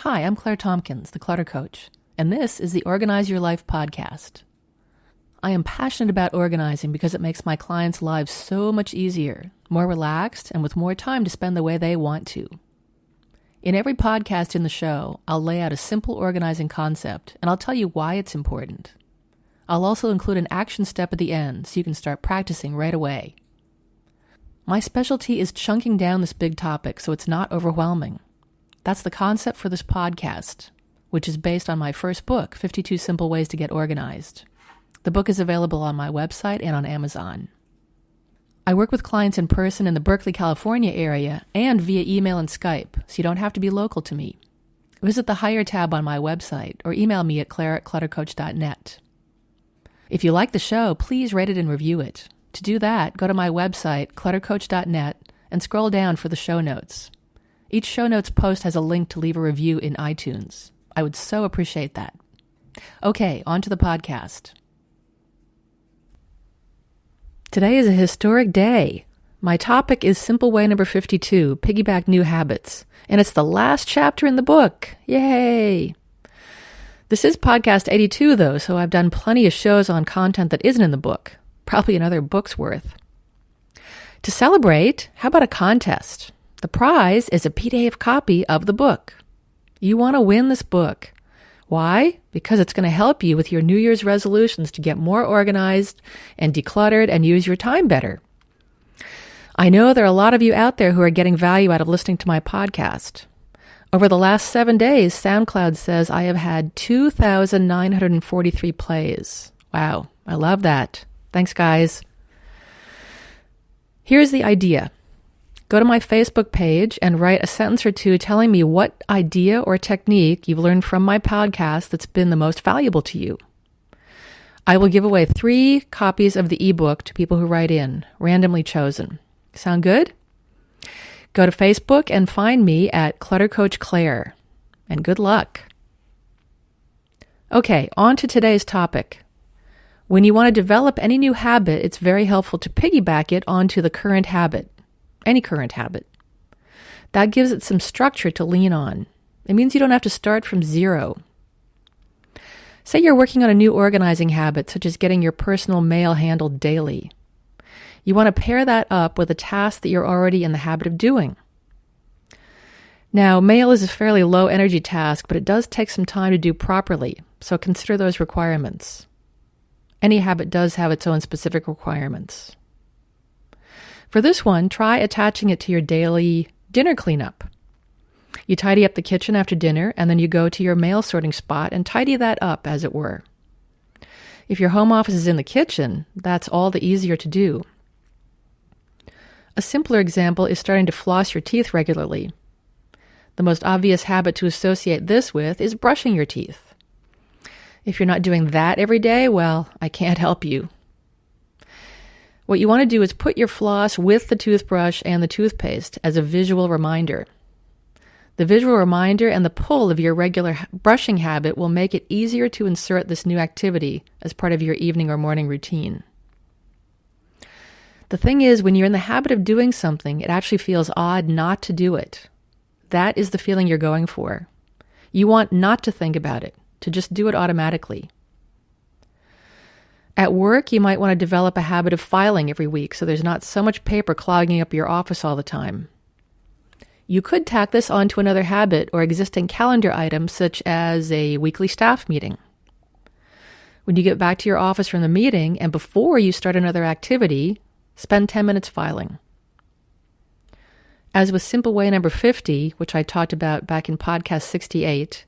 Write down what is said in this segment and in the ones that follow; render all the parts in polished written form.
Hi, I'm Claire Tompkins, the Clutter Coach, and this is the Organize Your Life podcast. I am passionate about organizing because it makes my clients' lives so much easier, more relaxed, and with more time to spend the way they want to. In every podcast in the show, I'll lay out a simple organizing concept, and I'll tell you why it's important. I'll also include an action step at the end so you can start practicing right away. My specialty is chunking down this big topic so it's not overwhelming. That's the concept for this podcast, which is based on my first book, 52 Simple Ways to Get Organized. The book is available on my website and on Amazon. I work with clients in person in the Berkeley, California area and via email and Skype, so you don't have to be local to me. Visit the Hire tab on my website or email me at claire@cluttercoach.net. If you like the show, please rate it and review it. To do that, go to my website, cluttercoach.net, and scroll down for the show notes. Each show notes post has a link to leave a review in iTunes. I would so appreciate that. Okay, on to the podcast. Today is a historic day. My topic is simple way number 52, Piggyback New Habits, and it's the last chapter in the book. Yay! This is podcast 82, though, so I've done plenty of shows on content that isn't in the book, probably another book's worth. To celebrate, how about a contest? The prize is a PDF copy of the book. You want to win this book. Why? Because it's going to help you with your New Year's resolutions to get more organized and decluttered and use your time better. I know there are a lot of you out there who are getting value out of listening to my podcast. Over the last 7 days, Soundcloud says I have had 2,943 plays. Wow, I love that. Thanks, guys. Here's the idea. Go to my Facebook page and write a sentence or two telling me what idea or technique you've learned from my podcast that's been the most valuable to you. I will give away 3 copies of the ebook to people who write in, randomly chosen. Sound good? Go to Facebook and find me at Clutter Coach Claire. And good luck. Okay, on to today's topic. When you want to develop any new habit, it's very helpful to piggyback it onto the current habit. Any current habit. That gives it some structure to lean on. It means you don't have to start from zero. Say you're working on a new organizing habit, such as getting your personal mail handled daily. You want to pair that up with a task that you're already in the habit of doing. Now, mail is a fairly low energy task, but it does take some time to do properly, so consider those requirements. Any habit does have its own specific requirements. For this one, try attaching it to your daily dinner cleanup. You tidy up the kitchen after dinner, and then you go to your mail sorting spot and tidy that up, as it were. If your home office is in the kitchen, that's all the easier to do. A simpler example is starting to floss your teeth regularly. The most obvious habit to associate this with is brushing your teeth. If you're not doing that every day, well, I can't help you. What you want to do is put your floss with the toothbrush and the toothpaste as a visual reminder. The visual reminder and the pull of your regular brushing habit will make it easier to insert this new activity as part of your evening or morning routine. The thing is, when you're in the habit of doing something, it actually feels odd not to do it. That is the feeling you're going for. You want not to think about it, to just do it automatically. At work, you might want to develop a habit of filing every week so there's not so much paper clogging up your office all the time. You could tack this onto another habit or existing calendar item such as a weekly staff meeting. When you get back to your office from the meeting and before you start another activity, spend 10 minutes filing. As with simple way number 50, which I talked about back in podcast 68,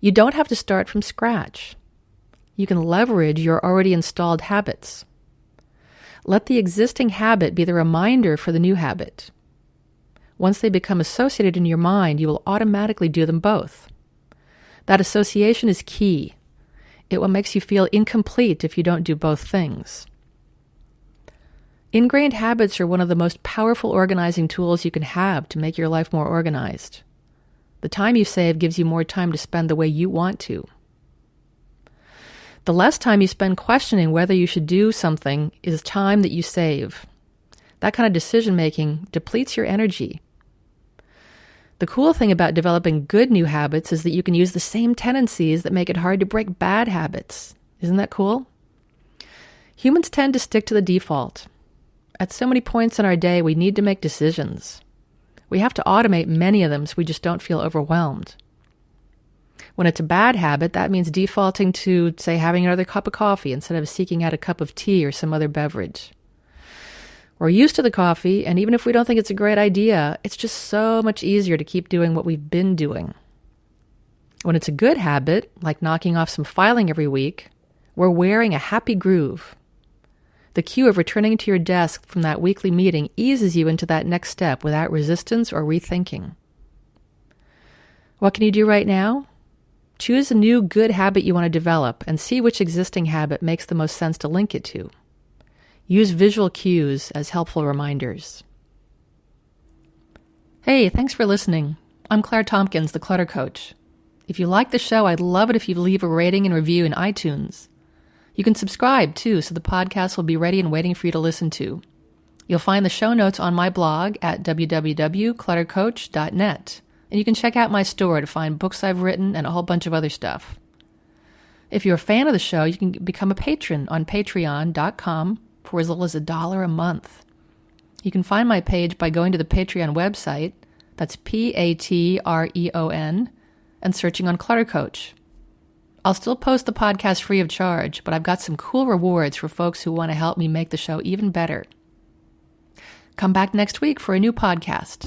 you don't have to start from scratch. You can leverage your already installed habits. Let the existing habit be the reminder for the new habit. Once they become associated in your mind, you will automatically do them both. That association is key. It will make you feel incomplete if you don't do both things. Ingrained habits are one of the most powerful organizing tools you can have to make your life more organized. The time you save gives you more time to spend the way you want to. The less time you spend questioning whether you should do something is time that you save. That kind of decision-making depletes your energy. The cool thing about developing good new habits is that you can use the same tendencies that make it hard to break bad habits. Isn't that cool? Humans tend to stick to the default. At so many points in our day, we need to make decisions. We have to automate many of them so we just don't feel overwhelmed. When it's a bad habit, that means defaulting to, say, having another cup of coffee instead of seeking out a cup of tea or some other beverage. We're used to the coffee, and even if we don't think it's a great idea, it's just so much easier to keep doing what we've been doing. When it's a good habit, like knocking off some filing every week, we're wearing a happy groove. The cue of returning to your desk from that weekly meeting eases you into that next step without resistance or rethinking. What can you do right now? Choose a new good habit you want to develop and see which existing habit makes the most sense to link it to. Use visual cues as helpful reminders. Hey, thanks for listening. I'm Claire Tompkins, the Clutter Coach. If you like the show, I'd love it if you'd leave a rating and review in iTunes. You can subscribe, too, so the podcast will be ready and waiting for you to listen to. You'll find the show notes on my blog at www.cluttercoach.net, and you can check out my store to find books I've written and a whole bunch of other stuff. If you're a fan of the show, you can become a patron on patreon.com for as little as $1 a month. You can find my page by going to the Patreon website, that's Patreon, and searching on Clutter Coach. I'll still post the podcast free of charge, but I've got some cool rewards for folks who want to help me make the show even better. Come back next week for a new podcast.